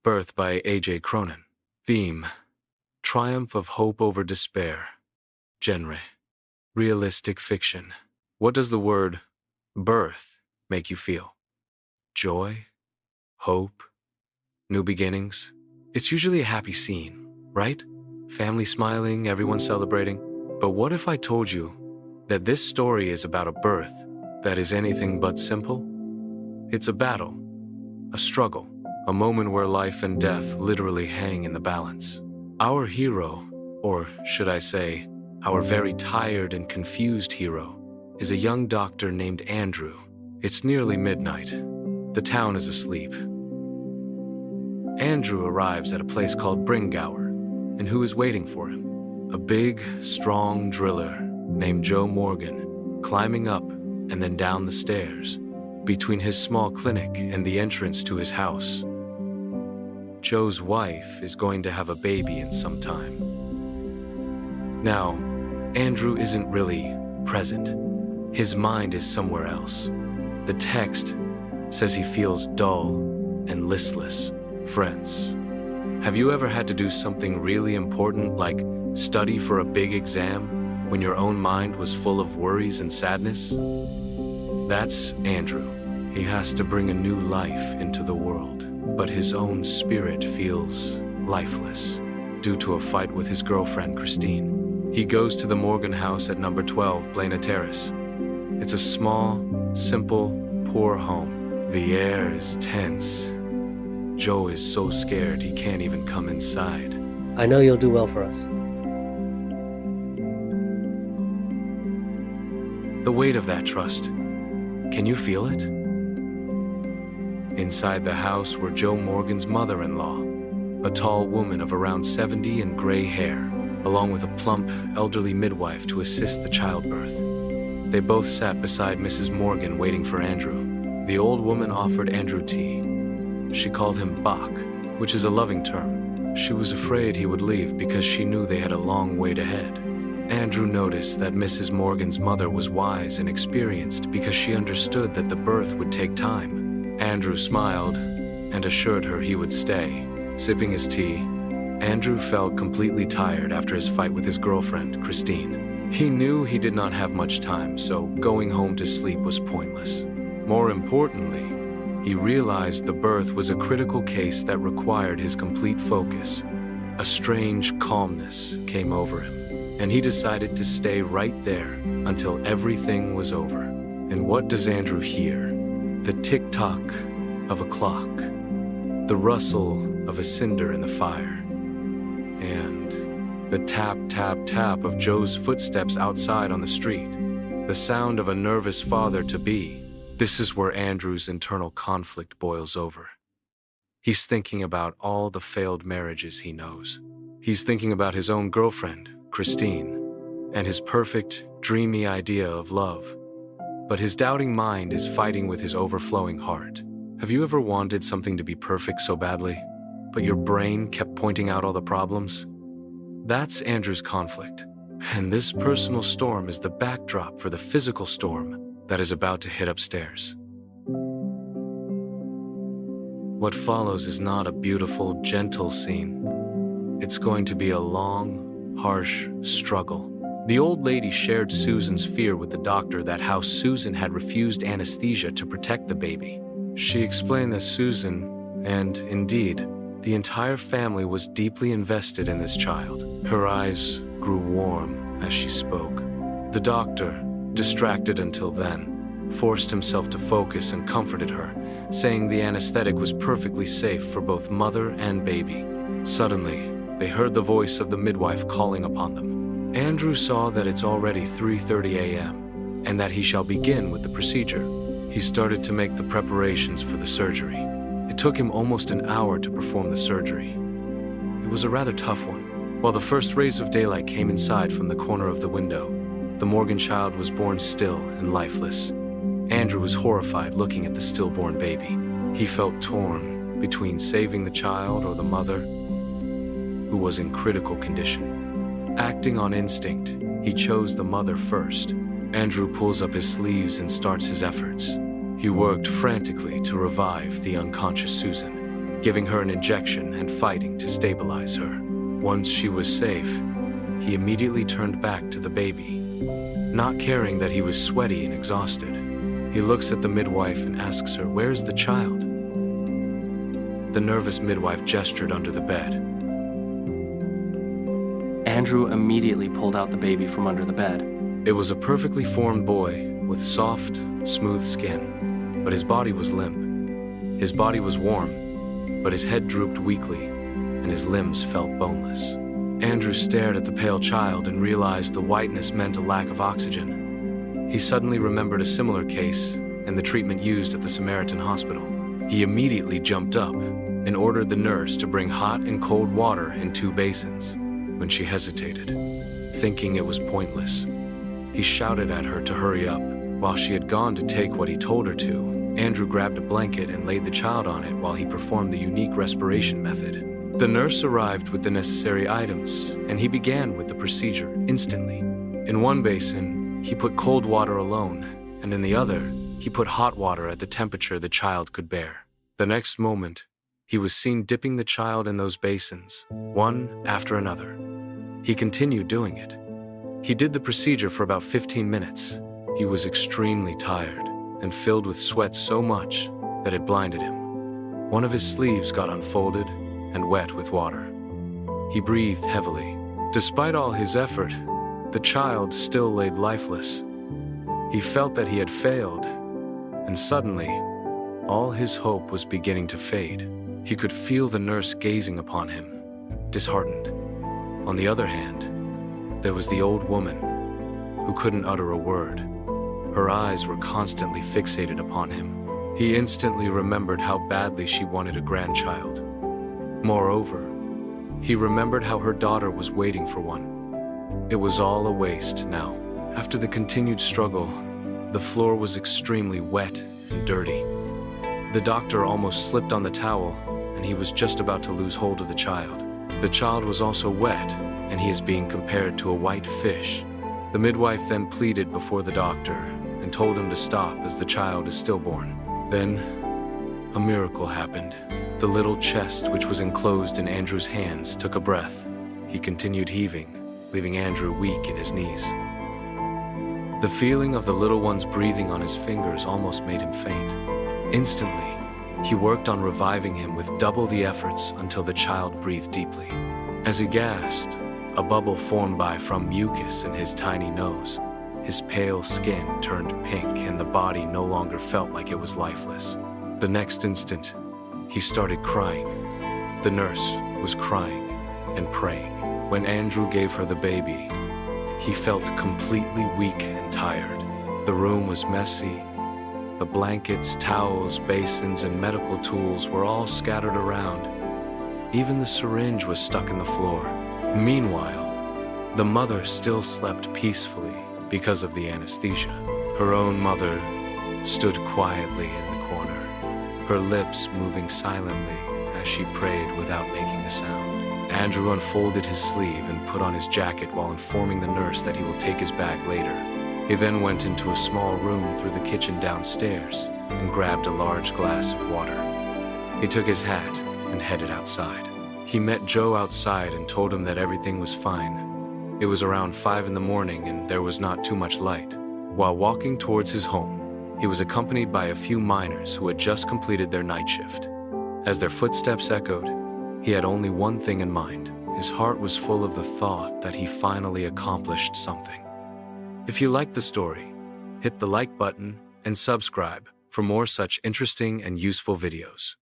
Birth by A.J. Cronin. Theme: Triumph of Hope over Despair. Genre: Realistic fiction. What does the word birth make you feel? Joy? Hope? New beginnings? It's usually a happy scene, right? Family smiling, everyone celebrating. But what if I told you that this story is about a birth that is anything but simple? It's a battle, a struggle, a moment where life and death literally hang in the balance. Our hero, or should I say, our very tired and confused hero, is a young doctor named Andrew. It's nearly midnight. The town is asleep. Andrew arrives at a place called Bringgower, and who is waiting for him? A big, strong driller named Joe Morgan, climbing up and then down the stairs between his small clinic and the entrance to his house. Joe's wife is going to have a baby in some time. Now, Andrew isn't really present. His mind is somewhere else. The text says he feels dull and listless. Friends, have you ever had to do something really important like study for a big exam when your own mind was full of worries and sadness? That's Andrew. He has to bring a new life into the world, but his own spirit feels lifeless due to a fight with his girlfriend, Christine. He goes to the Morgan house at number 12, Blaina Terrace. It's a small, simple, poor home. The air is tense. Joe is so scared he can't even come inside. I know you'll do well for us. The weight of that trust. Can you feel it? Inside the house were Joe Morgan's mother-in-law, a tall woman of around 70 and gray hair, along with a plump, elderly midwife to assist the childbirth. They both sat beside Mrs. Morgan waiting for Andrew. The old woman offered Andrew tea. She called him Bach, which is a loving term. She was afraid he would leave because she knew they had a long wait ahead. Andrew noticed that Mrs. Morgan's mother was wise and experienced because she understood that the birth would take time. Andrew smiled and assured her he would stay. Sipping his tea, Andrew felt completely tired after his fight with his girlfriend, Christine. He knew he did not have much time, so going home to sleep was pointless. More importantly, he realized the birth was a critical case that required his complete focus. A strange calmness came over him, and he decided to stay right there until everything was over. And what does Andrew hear? The tick-tock of a clock, the rustle of a cinder in the fire, and the tap-tap-tap of Joe's footsteps outside on the street, the sound of a nervous father-to-be. This is where Andrew's internal conflict boils over. He's thinking about all the failed marriages he knows. He's thinking about his own girlfriend, Christine, and his perfect, dreamy idea of love. But his doubting mind is fighting with his overflowing heart. Have you ever wanted something to be perfect so badly, but your brain kept pointing out all the problems? That's Andrew's conflict. And this personal storm is the backdrop for the physical storm that is about to hit upstairs. What follows is not a beautiful, gentle scene. It's going to be a long, harsh struggle. The old lady shared Susan's fear with the doctor that how Susan had refused anesthesia to protect the baby. She explained that Susan, and indeed, the entire family was deeply invested in this child. Her eyes grew warm as she spoke. The doctor, distracted until then, forced himself to focus and comforted her, saying the anesthetic was perfectly safe for both mother and baby. Suddenly, they heard the voice of the midwife calling upon them. Andrew saw that it's already 3:30 a.m. and that he shall begin with the procedure. He started to make the preparations for the surgery. It took him almost an hour to perform the surgery. It was a rather tough one. While the first rays of daylight came inside from the corner of the window, the Morgan child was born still and lifeless. Andrew was horrified looking at the stillborn baby. He felt torn between saving the child or the mother, who was in critical condition. Acting on instinct, he chose the mother first. Andrew pulls up his sleeves and starts his efforts. He worked frantically to revive the unconscious Susan. giving her an injection and fighting to stabilize her. Once she was safe, he immediately turned back to the baby, not caring that he was sweaty and exhausted. He looks at the midwife and asks her, "Where's the child?" The nervous midwife gestured under the bed. Andrew immediately pulled out the baby from under the bed. It was a perfectly formed boy with soft, smooth skin, but his body was limp. His body was warm, but his head drooped weakly, and his limbs felt boneless. Andrew stared at the pale child and realized the whiteness meant a lack of oxygen. He suddenly remembered a similar case and the treatment used at the Samaritan hospital. He immediately jumped up and ordered the nurse to bring hot and cold water in 2 basins. When she hesitated, thinking it was pointless, he shouted at her to hurry up. While she had gone to take what he told her to, Andrew grabbed a blanket and laid the child on it while he performed the unique respiration method. The nurse arrived with the necessary items, and he began with the procedure instantly. In one basin, he put cold water alone, and in the other, he put hot water at the temperature the child could bear. The next moment, he was seen dipping the child in those basins, one after another. He continued doing it. He did the procedure for about 15 minutes. He was extremely tired and filled with sweat so much that it blinded him. One of his sleeves got unfolded and wet with water. He breathed heavily. Despite all his effort, the child still laid lifeless. He felt that he had failed, and suddenly, all his hope was beginning to fade. He could feel the nurse gazing upon him, disheartened. On the other hand, there was the old woman, who couldn't utter a word. Her eyes were constantly fixated upon him. He instantly remembered how badly she wanted a grandchild. Moreover, he remembered how her daughter was waiting for one. It was all a waste now. After the continued struggle, the floor was extremely wet and dirty. The doctor almost slipped on the towel, and he was just about to lose hold of the child. The child was also wet, and he is being compared to a white fish. The midwife then pleaded before the doctor and told him to stop as the child is stillborn. Then, a miracle happened. The little chest which was enclosed in Andrew's hands took a breath. He continued heaving, leaving Andrew weak in his knees. The feeling of the little one's breathing on his fingers almost made him faint. Instantly, he worked on reviving him with double the efforts until the child breathed deeply. As he gasped, a bubble formed from mucus in his tiny nose. His pale skin turned pink and the body no longer felt like it was lifeless. The next instant, he started crying. The nurse was crying and praying. When Andrew gave her the baby, he felt completely weak and tired. The room was messy. The blankets, towels, basins, and medical tools were all scattered around. Even the syringe was stuck in the floor. Meanwhile, the mother still slept peacefully because of the anesthesia. Her own mother stood quietly in the corner, her lips moving silently as she prayed without making a sound. Andrew unfolded his sleeve and put on his jacket while informing the nurse that he will take his bag later. He then went into a small room through the kitchen downstairs and grabbed a large glass of water. He took his hat and headed outside. He met Joe outside and told him that everything was fine. It was around 5 in the morning and there was not too much light. While walking towards his home, he was accompanied by a few miners who had just completed their night shift. As their footsteps echoed, he had only one thing in mind. His heart was full of the thought that he finally accomplished something. If you liked the story, hit the like button and subscribe for more such interesting and useful videos.